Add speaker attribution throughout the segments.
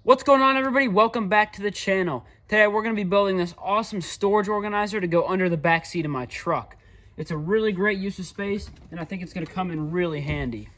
Speaker 1: What's going on, everybody? Welcome back to the channel. Today we're going to be building this awesome storage organizer to go under the back seat of my truck. It's a really great use of space, and I think it's going to come in really handy.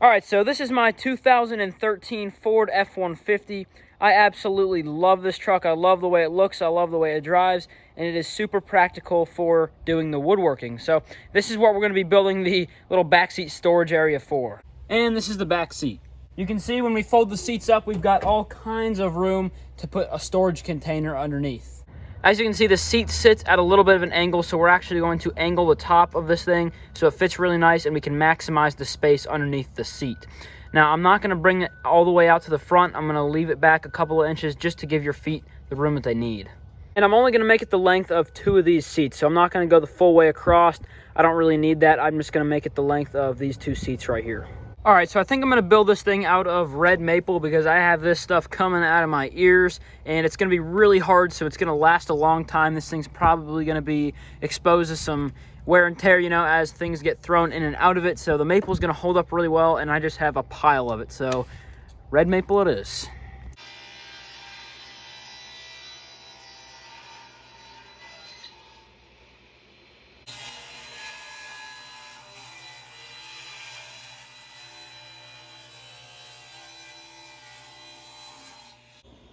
Speaker 1: Alright, so this is my 2013 Ford F-150. I absolutely love this truck. I love the way it looks, I love the way it drives, and it is super practical for doing the woodworking. So this is what we're going to be building the little backseat storage area for. And this is the back seat. You can see when we fold the seats up, we've got all kinds of room to put a storage container underneath. As you can see, the seat sits at a little bit of an angle, so we're actually going to angle the top of this thing so it fits really nice and we can maximize the space underneath the seat. Now, I'm not going to bring it all the way out to the front. I'm going to leave it back a couple of inches just to give your feet the room that they need. And I'm only going to make it the length of 2 of these seats, so I'm not going to go the full way across. I don't really need that. I'm just going to make it the length of these 2 seats right here. All right, so I think I'm going to build this thing out of red maple because I have this stuff coming out of my ears, and it's going to be really hard, so it's going to last a long time. This thing's probably going to be exposed to some wear and tear, as things get thrown in and out of it. So the maple is going to hold up really well, and I just have a pile of it. So red maple it is.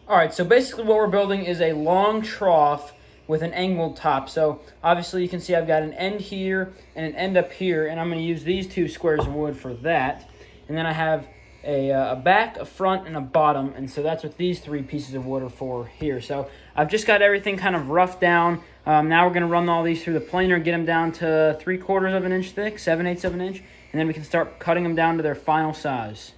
Speaker 1: All right, so basically what we're building is a long trough with an angled top. So obviously you can see I've got an end here and an end up here, and I'm going to use these 2 squares of wood for that. And then I have a back, a front, and a bottom, and so that's what these 3 pieces of wood are for here. So I've just got everything kind of roughed down. Now we're going to run all these through the planer, get them down to 3/4 of an inch thick, 7/8 of an inch, and then we can start cutting them down to their final size.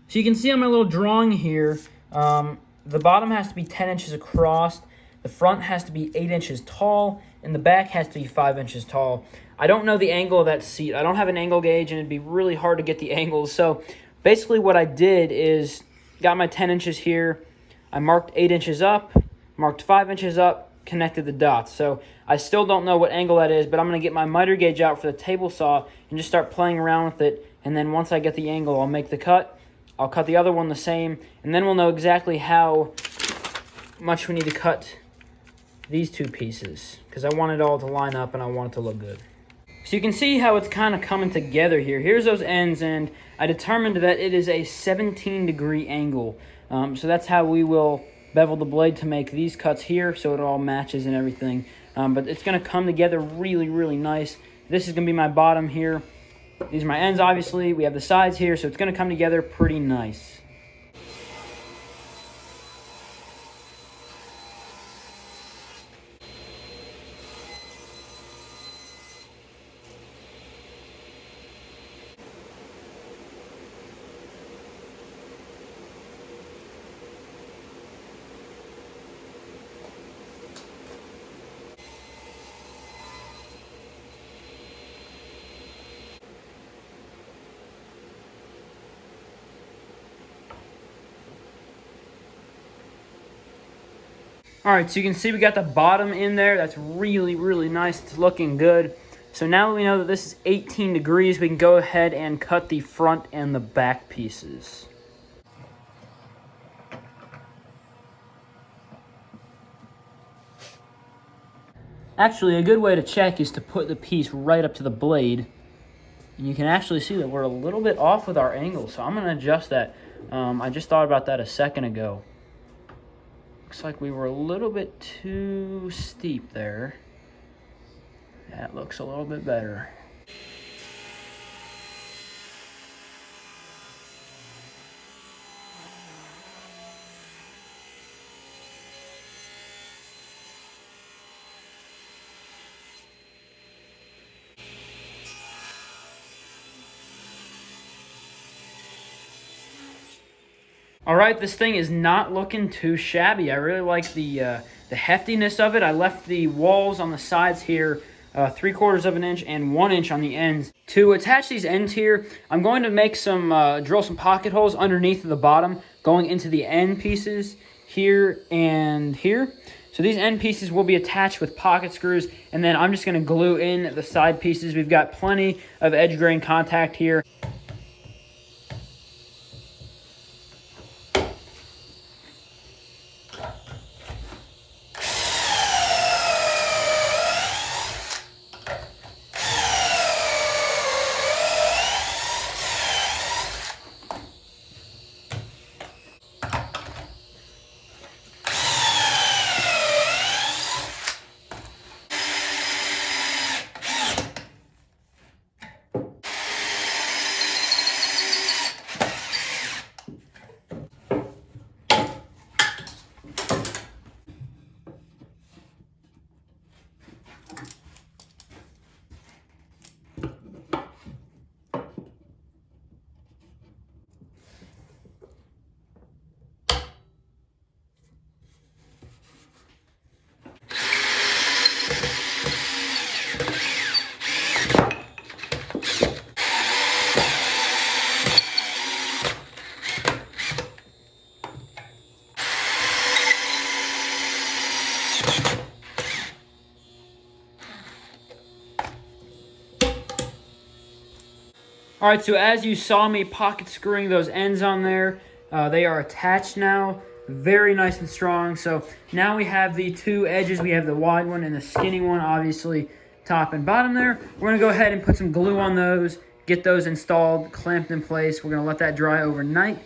Speaker 1: So you can see on my little drawing here, the bottom has to be 10 inches across, the front has to be 8 inches tall, and the back has to be 5 inches tall. I don't know the angle of that seat. I don't have an angle gauge, and it'd be really hard to get the angles. So basically what I did is got my 10 inches here, I marked 8 inches up, marked 5 inches up, connected the dots. So I still don't know what angle that is, but I'm going to get my miter gauge out for the table saw and just start playing around with it. And then once I get the angle, I'll make the cut. I'll cut the other one the same, and then we'll know exactly how much we need to cut these 2 pieces, because I want it all to line up and I want it to look good. So you can see how it's kind of coming together here. Here's those ends, and I determined that it is a 17-degree angle. So that's how we will bevel the blade to make these cuts here so it all matches and everything. But it's going to come together really, really nice. This is going to be my bottom here. These are my ends, obviously. We have the sides here, so it's going to come together pretty nice. All right, so you can see we got the bottom in there. That's really, really nice. It's looking good. So now that we know that this is 18 degrees, we can go ahead and cut the front and the back pieces. Actually, a good way to check is to put the piece right up to the blade. And you can actually see that we're a little bit off with our angle, so I'm going to adjust that. I just thought about that a second ago. Looks like we were a little bit too steep there. That looks a little bit better. All right, this thing is not looking too shabby. I really like the heftiness of it. I left the walls on the sides here 3/4 of an inch and 1 inch on the ends. To attach these ends here, I'm going to make some, drill some pocket holes underneath the bottom going into the end pieces here and here. So these end pieces will be attached with pocket screws, and then I'm just going to glue in the side pieces. We've got plenty of edge grain contact here. All right, so as you saw me pocket screwing those ends on there, they are attached now, very nice and strong. So now we have the two edges. We have the wide one and the skinny one, obviously top and bottom there. We're gonna go ahead and put some glue on those, get those installed, clamped in place. We're gonna let that dry overnight.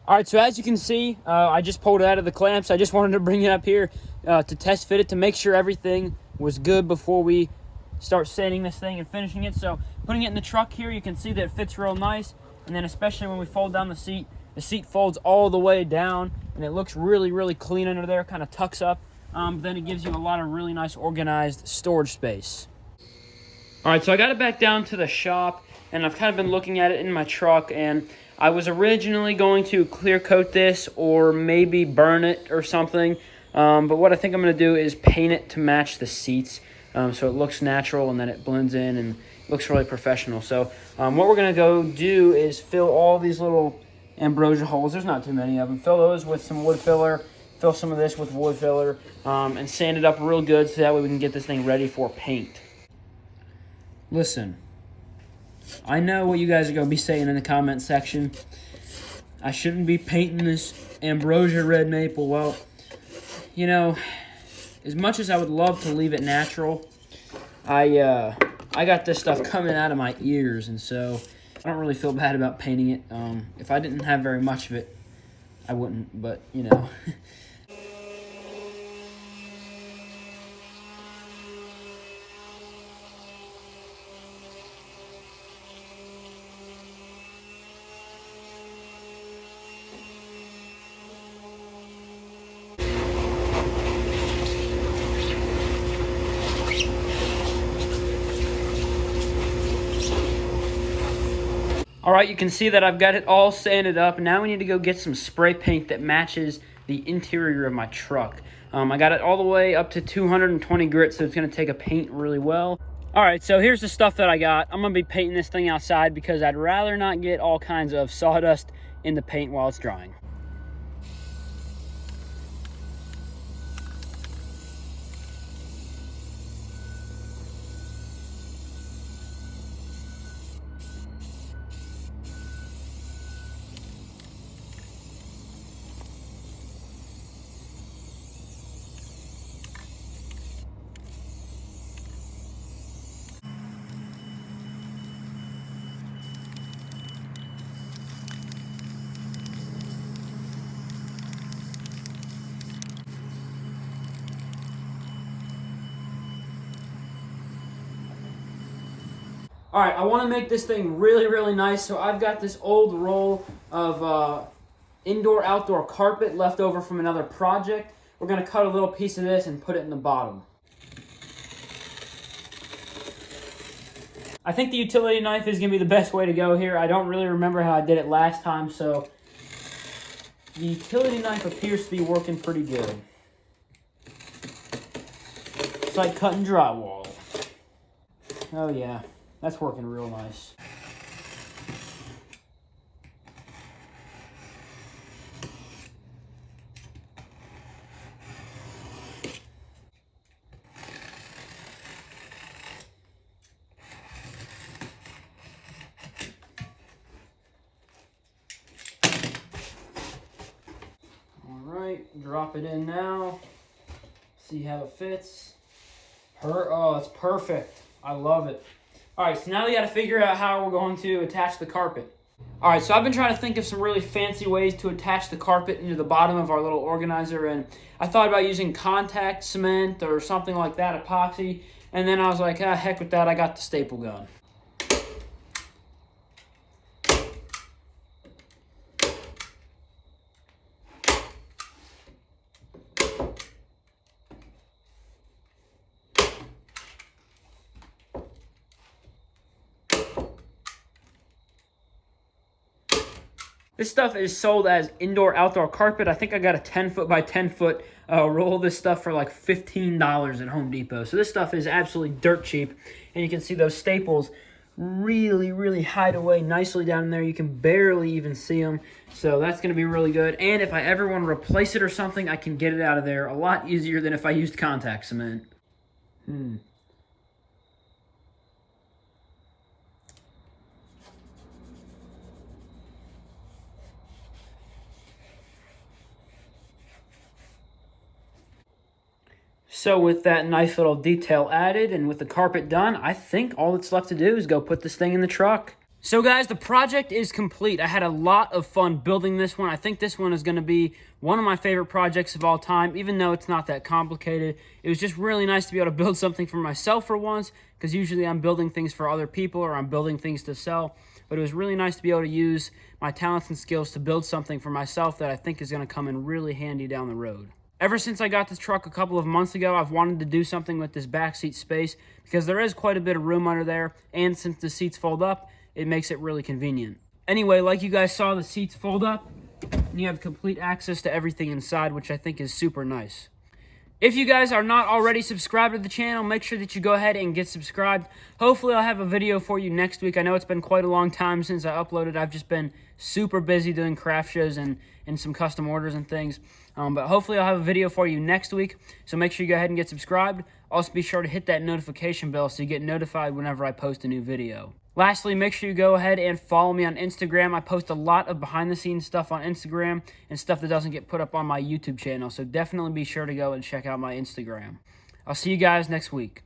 Speaker 1: All right, so as you can see, I just pulled it out of the clamps. I just wanted to bring it up here to test fit it to make sure everything was good before we start sanding this thing and finishing it. So putting it in the truck here, you can see that it fits real nice. And then especially when we fold down the seat folds all the way down and it looks really, really clean under there, kind of tucks up. Then it gives you a lot of really nice organized storage space. All right, so I got it back down to the shop and I've kind of been looking at it in my truck, and I was originally going to clear coat this or maybe burn it or something. But what I think I'm going to do is paint it to match the seats so it looks natural and then it blends in and looks really professional. So what we're going to go do is fill all these little ambrosia holes. There's not too many of them. Fill those with some wood filler. Fill some of this with wood filler and sand it up real good so that way we can get this thing ready for paint. Listen, I know what you guys are going to be saying in the comment section. I shouldn't be painting this ambrosia red maple. Well, you know, as much as I would love to leave it natural, I got this stuff coming out of my ears, and so I don't really feel bad about painting it. If I didn't have very much of it, I wouldn't, but, you know. All right, you can see that I've got it all sanded up. Now we need to go get some spray paint that matches the interior of my truck. I got it all the way up to 220 grit, so it's going to take a paint really well. All right, so here's the stuff that I got. I'm going to be painting this thing outside because I'd rather not get all kinds of sawdust in the paint while it's drying. All right, I want to make this thing really, really nice, so I've got this old roll of indoor-outdoor carpet left over from another project. We're going to cut a little piece of this and put it in the bottom. I think the utility knife is going to be the best way to go here. I don't really remember how I did it last time, so the utility knife appears to be working pretty good. It's like cutting drywall. Oh yeah. That's working real nice. All right, drop it in now. See how it fits. Oh, it's perfect. I love it. All right, so now we got to figure out how we're going to attach the carpet. All right, so I've been trying to think of some really fancy ways to attach the carpet into the bottom of our little organizer, and I thought about using contact cement or something like that, epoxy, and then I was like, ah, heck with that, I got the staple gun. This stuff is sold as indoor-outdoor carpet. I think I got a 10-foot by 10-foot roll of this stuff for like $15 at Home Depot. So this stuff is absolutely dirt cheap. And you can see those staples really, really hide away nicely down in there. You can barely even see them. So that's going to be really good. And if I ever want to replace it or something, I can get it out of there a lot easier than if I used contact cement. So with that nice little detail added and with the carpet done, I think all that's left to do is go put this thing in the truck. So guys, the project is complete. I had a lot of fun building this one. I think this one is going to be one of my favorite projects of all time, even though it's not that complicated. It was just really nice to be able to build something for myself for once, because usually I'm building things for other people or I'm building things to sell. But it was really nice to be able to use my talents and skills to build something for myself that I think is going to come in really handy down the road. Ever since I got this truck a couple of months ago, I've wanted to do something with this backseat space because there is quite a bit of room under there, and since the seats fold up, it makes it really convenient. Anyway, like you guys saw, the seats fold up, and you have complete access to everything inside, which I think is super nice. If you guys are not already subscribed to the channel, make sure that you go ahead and get subscribed. Hopefully I'll have a video for you next week. I know it's been quite a long time since I uploaded. I've just been super busy doing craft shows and some custom orders and things. But hopefully I'll have a video for you next week. So make sure you go ahead and get subscribed. Also be sure to hit that notification bell so you get notified whenever I post a new video. Lastly, make sure you go ahead and follow me on Instagram. I post a lot of behind-the-scenes stuff on Instagram and stuff that doesn't get put up on my YouTube channel. So definitely be sure to go and check out my Instagram. I'll see you guys next week.